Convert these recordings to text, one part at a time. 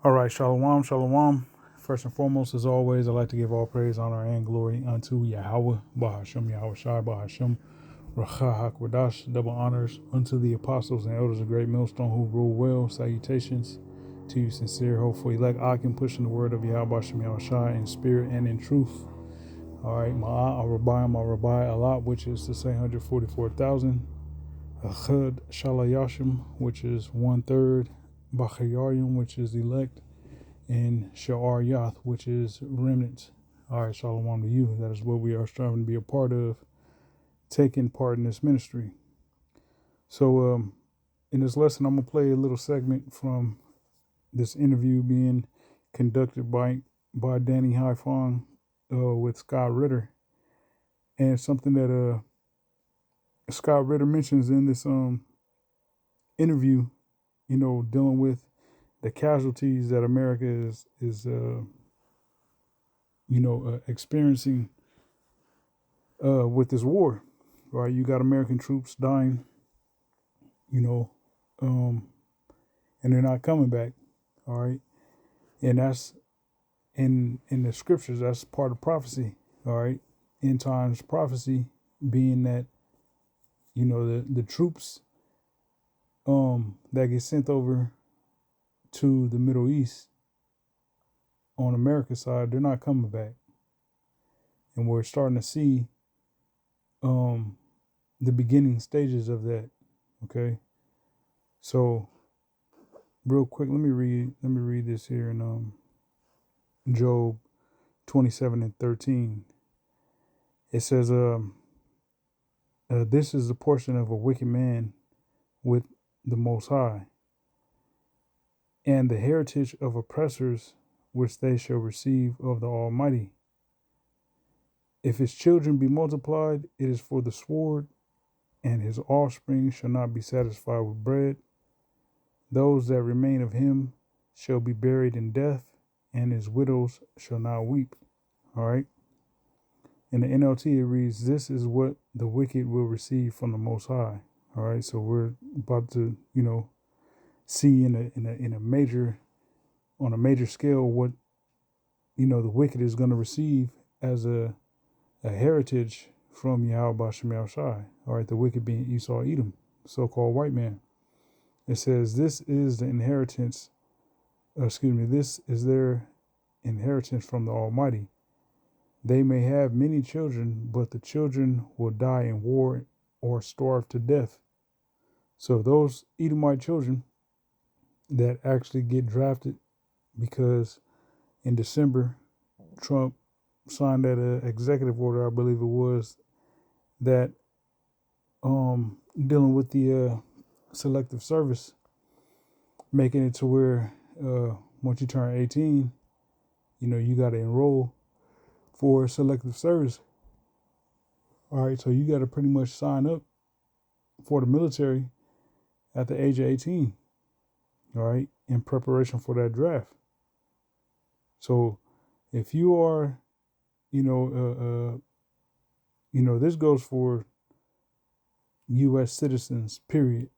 All right, shalom, shalom. First and foremost, as always, I'd like to give all praise, honor, and glory unto Yahweh, Bahashem, Yahweh Shai, Bahashem, Racha HaKodash, double honors unto the apostles and elders of Great Millstone who rule well. Salutations to you, sincere, hopeful elect. I can push in the word of Yahweh, Bahashem, Yahweh Shai, in spirit and in truth. All right, Ma'ah, Allah, which is to say 144,000. Achad Shalayashim, which is one third. Bachayarim, which is elect, and Sha'ar Yath, which is remnants. All right, shalom to you. That is what we are striving to be a part of, taking part in this ministry. So, in this lesson, I'm going to play a little segment from this interview being conducted by Danny Haifong with Scott Ritter. And something that Scott Ritter mentions in this interview, dealing with the casualties that America is experiencing with this war, right? You got American troops dying, you know, um, and they're not coming back, all right? And that's in the scriptures. That's part of prophecy, all right? End times prophecy being that the troops that get sent over to the Middle East on America's side, they're not coming back, and we're starting to see the beginning stages of that. Okay, so real quick, let me read this here in Job 27:13. It says, "This is the portion of a wicked man with the Most High, and the heritage of oppressors, which they shall receive of the Almighty. If his children be multiplied, it is for the sword, and his offspring shall not be satisfied with bread. Those that remain of him shall be buried in death, and his widows shall not weep." All right. In the NLT, it reads, "This is what the wicked will receive from the Most High." All right. So we're about to, see in a major on a major scale what the wicked is going to receive as a heritage from Yahweh Bashem Yahushai. All right. The wicked being Esau Edom, so-called white man. It says, "This is the inheritance." This is their inheritance from the Almighty. They may have many children, but the children will die in war or starve to death. So those Edomite children that actually get drafted, because in December, Trump signed that executive order, I believe it was, that dealing with the selective service, making it to where once you turn 18, you got to enroll for selective service. All right, so you got to pretty much sign up for the military at the age of 18, all right, in preparation for that draft. So if you are, this goes for U.S. citizens, period,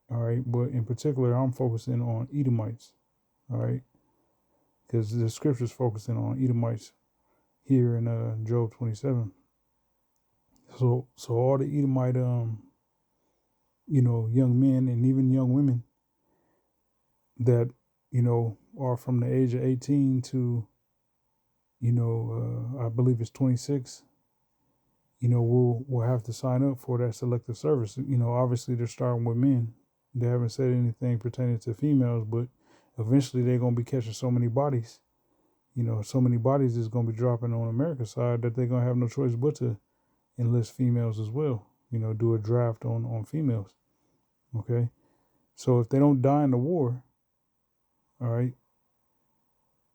all right, but in particular, I'm focusing on Edomites, all right, because the scripture's focusing on Edomites here in Job 27. So all the Edomite, young men and even young women that, are from the age of 18 to, I believe it's 26, will have to sign up for that selective service. Obviously they're starting with men. They haven't said anything pertaining to females, but eventually they're going to be catching so many bodies. So many bodies is going to be dropping on America's side that they're going to have no choice but to enlist females as well. Do a draft on females. Okay. So if they don't die in the war, all right,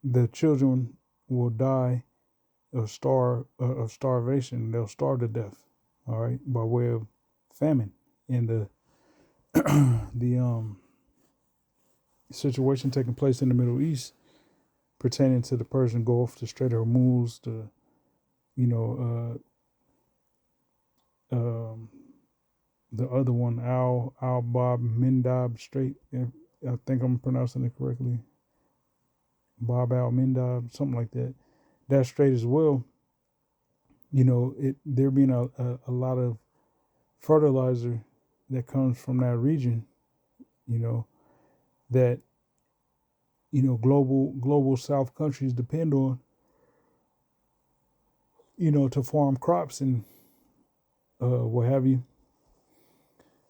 the children will die of starvation. They'll starve to death, all right, by way of famine. In the the situation taking place in the Middle East pertaining to the Persian Gulf, the Strait of Hormuz, the the other one, Al Bab Mindab Strait. I think I'm pronouncing it correctly. Bab al-Mindab, something like that. That strait as well. There being a lot of fertilizer that comes from that region. You know that global South countries depend on. To farm crops and what have you.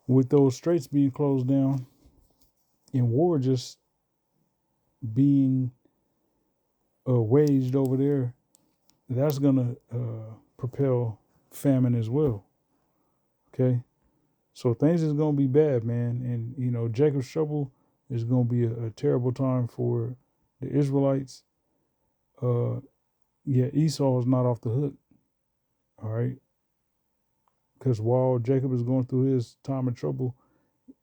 With those straits being closed down and war just being waged over there, that's gonna propel famine as well. Okay, so things is gonna be bad, man, and Jacob's trouble is gonna be a terrible time for the Israelites. Uh, yeah, Esau is not off the hook. All right, because while Jacob is going through his time of trouble,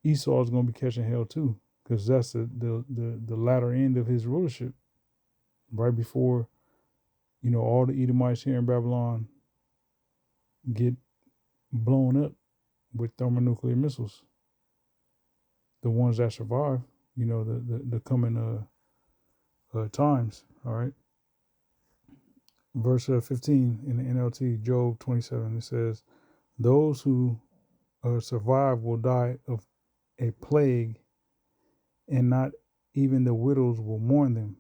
Esau is gonna be catching hell too, because that's the latter end of his rulership, right before all the Edomites here in Babylon get blown up with thermonuclear missiles. The ones that survive, the coming times. All right. Verse 15 in the NLT, Job 27, it says, "Those who survive will die of a plague, and not even the widows will mourn them."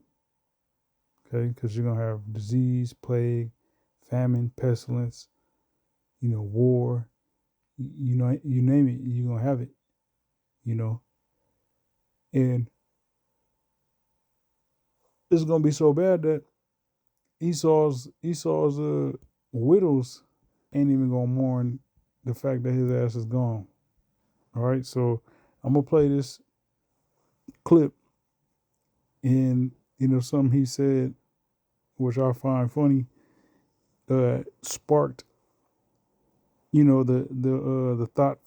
Okay, because you're gonna have disease, plague, famine, pestilence, war. You name it, you're gonna have it. And it's gonna be so bad that Esau's widows ain't even gonna mourn the fact that his ass is gone. All right, so I'm gonna play this clip, and something he said, which I find funny, sparked the thought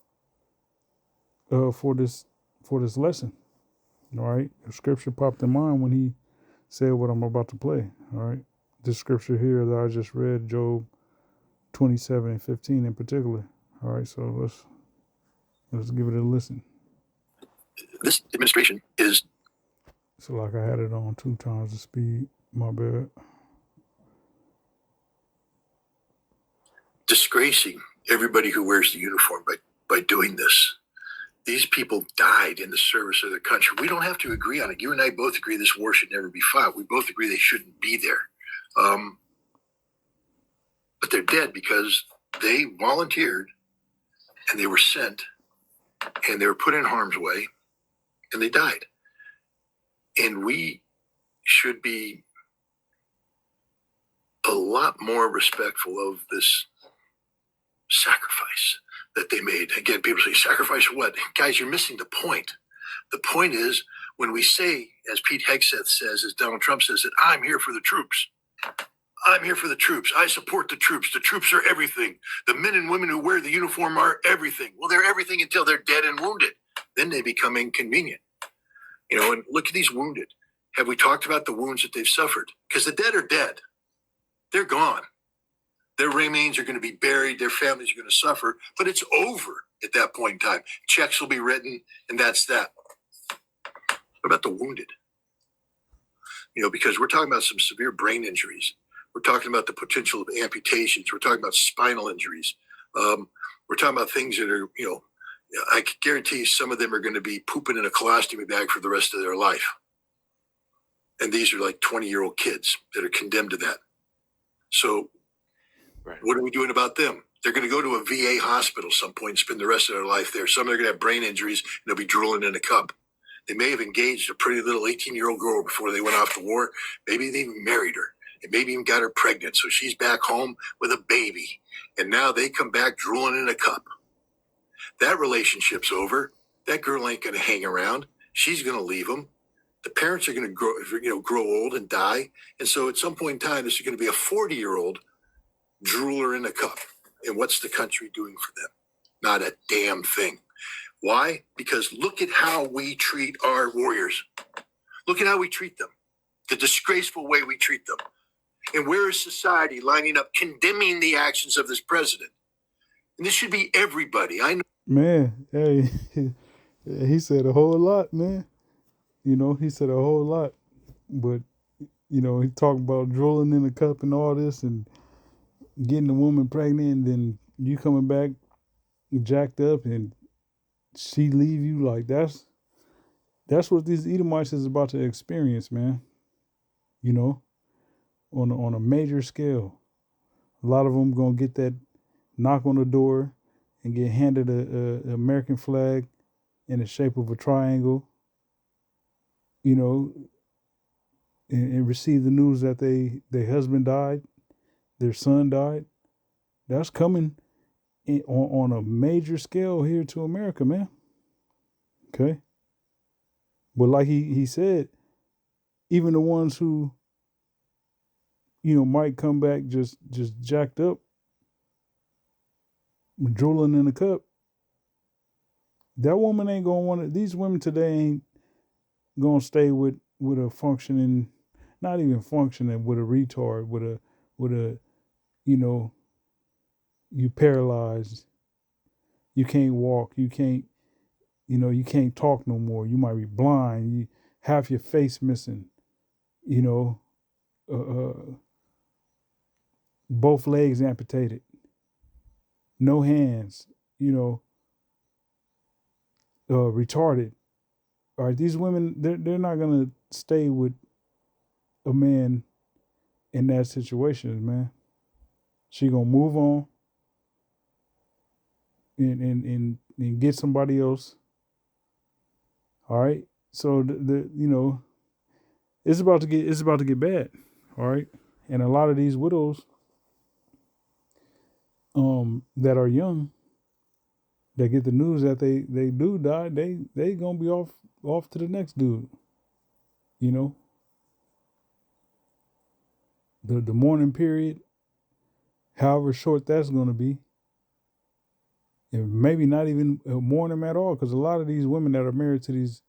for this lesson. All right, the scripture popped in mind when he said what I'm about to play. All right, this scripture here that I just read, Job 27 and 15 in particular. All right, so let's give it a listen. This administration is... So like I had it on 2 times the speed. My bad. disgracing everybody who wears the uniform by doing this. These people died in the service of their country. We don't have to agree on it. You and I both agree this war should never be fought. We both agree they shouldn't be there. But they're dead because they volunteered and they were sent and they were put in harm's way and they died. And we should be a lot more respectful of this sacrifice that they made. Again, people say, sacrifice what? Guys, you're missing the point. The point is, when we say, as Pete Hegseth says, as Donald Trump says, that I'm here for the troops. I'm here for the troops. I support the troops. The troops are everything. The men and women who wear the uniform are everything. Well, they're everything until they're dead and wounded. Then they become inconvenient. And look at these wounded. Have we talked about the wounds that they've suffered? Because the dead are dead. They're gone. Their remains are going to be buried. Their families are going to suffer. But it's over at that point in time. Checks will be written, and that's that. What about the wounded? Because we're talking about some severe brain injuries. We're talking about the potential of amputations. We're talking about spinal injuries. We're talking about things that are, I can guarantee you some of them are going to be pooping in a colostomy bag for the rest of their life. And these are like 20-year-old kids that are condemned to that. So What are we doing about them? They're going to go to a VA hospital some point and spend the rest of their life there. Some are going to have brain injuries and they'll be drooling in a cup. They may have engaged a pretty little 18-year-old girl before they went off to war. Maybe they even married her and maybe even got her pregnant. So she's back home with a baby. And now they come back drooling in a cup. That relationship's over. That girl ain't going to hang around. She's going to leave them. The parents are going to grow old and die. And so at some point in time, this is going to be a 40-year-old drooler in a cup. And what's the country doing for them? Not a damn thing. Why? Because look at how we treat our warriors. Look at how we treat them. The disgraceful way we treat them. And where is society lining up condemning the actions of this president? And this should be everybody. I know. Man, hey, he said a whole lot, man. He said a whole lot. But He talking about drooling in a cup and all this and getting the woman pregnant, and then you coming back jacked up and she leave you. Like that's what these Edomites is about to experience, man. You know, on a major scale. A lot of them gonna get that knock on the door and get handed a American flag in the shape of a triangle. You know, and receive the news that their husband died, their son died. That's coming on a major scale here to America, man. Okay, but like he said, even the ones who might come back just jacked up, drooling in a cup. That woman ain't gonna want it. These women today ain't gonna stay with a functioning, not even functioning, with a retard, with a you know you paralyzed, you can't walk, you can't talk no more. You might be blind. You half your face missing. You know, uh, both legs amputated, no hands. You know, retarded. All right, these women they're not gonna stay with a man in that situation, man. She gonna move on and get somebody else. All right. So the it's about to get bad. All right. And a lot of these widows that are young that get the news that they do die, they gonna be off to the next dude. You know, the mourning period, however short that's gonna be, and maybe not even mourn them at all, because a lot of these women that are married to these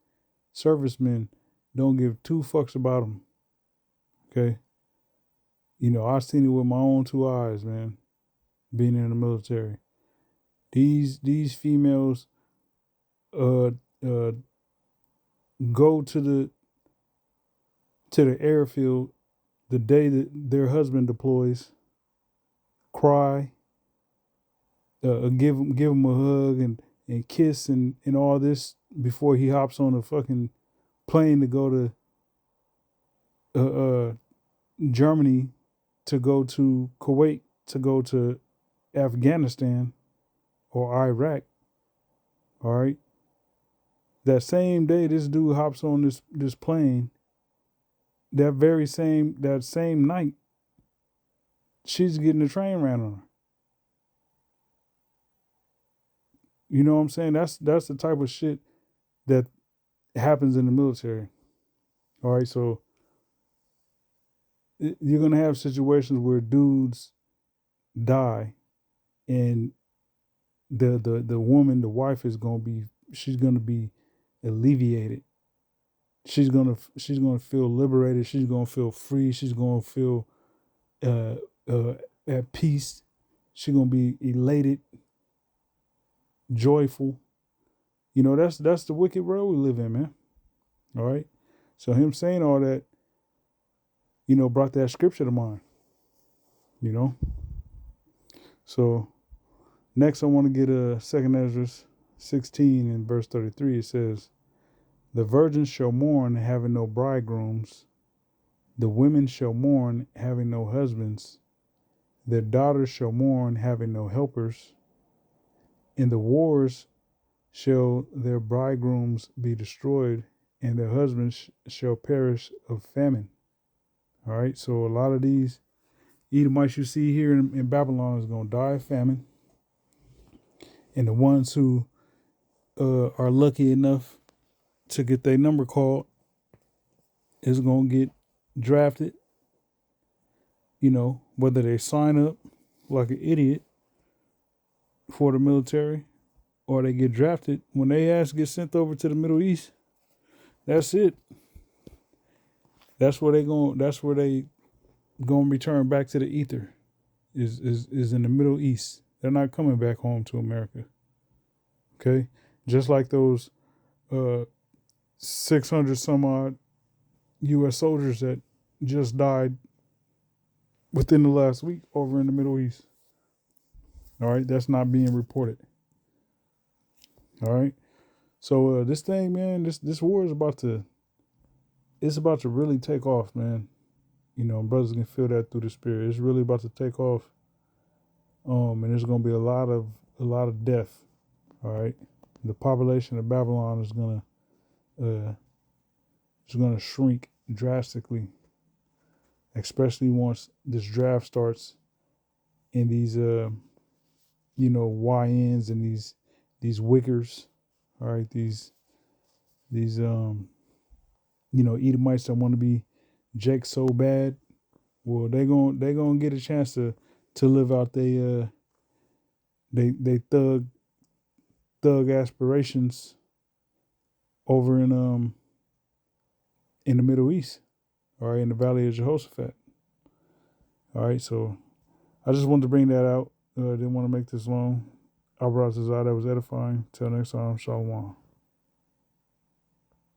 servicemen don't give two fucks about them. Okay, I've seen it with my own two eyes, man. Being in the military, these females uh uh go to the airfield the day that their husband deploys, cry, give him a hug and kiss and all this before he hops on a fucking plane to go to uh, uh Germany, to go to Kuwait, to go to Afghanistan or Iraq. All right. That same day this dude hops on this plane, that same night, she's getting the train ran on her. You know what I'm saying? That's the type of shit that happens in the military. All right, so you're gonna have situations where dudes die, and the woman, the wife, she's gonna be alleviated. She's gonna feel liberated. She's gonna feel free. She's gonna feel uh, uh, at peace. She's gonna be elated, joyful. That's the wicked world we live in, man. All right. So him saying all that, brought that scripture to mind. You know. So next, I want to get a Second Ezra 16 and verse 33. It says, "The virgins shall mourn, having no bridegrooms. The women shall mourn, having no husbands. Their daughters shall mourn, having no helpers. In the wars shall their bridegrooms be destroyed, and their husbands shall perish of famine." All right, so a lot of these Edomites you see here in Babylon is going to die of famine. And the ones who are lucky enough to get their number called is going to get drafted, whether they sign up like an idiot for the military or they get drafted. When they ass get sent over to the Middle East, that's it. That's where they going to return back to the ether, is in the Middle East. They're not coming back home to America. Okay? Just like those 600 some odd US soldiers that just died within the last week over in the Middle East. All right, that's not being reported. All right, so this thing, man, this war is about to really take off, man. You know, brothers can feel that through the spirit. It's really about to take off, and there's going to be a lot of death. All right, the population of Babylon is gonna shrink drastically, especially once this draft starts and these YNs and these wickers, all right, these Edomites that want to be Jake so bad. Well, they gonna get a chance to live out they thug aspirations over in the Middle East, all right, in the Valley of Jehoshaphat. All right, so I just wanted to bring that out. Didn't want to make this long. I brought this out. That was edifying. Till next time, Shalom.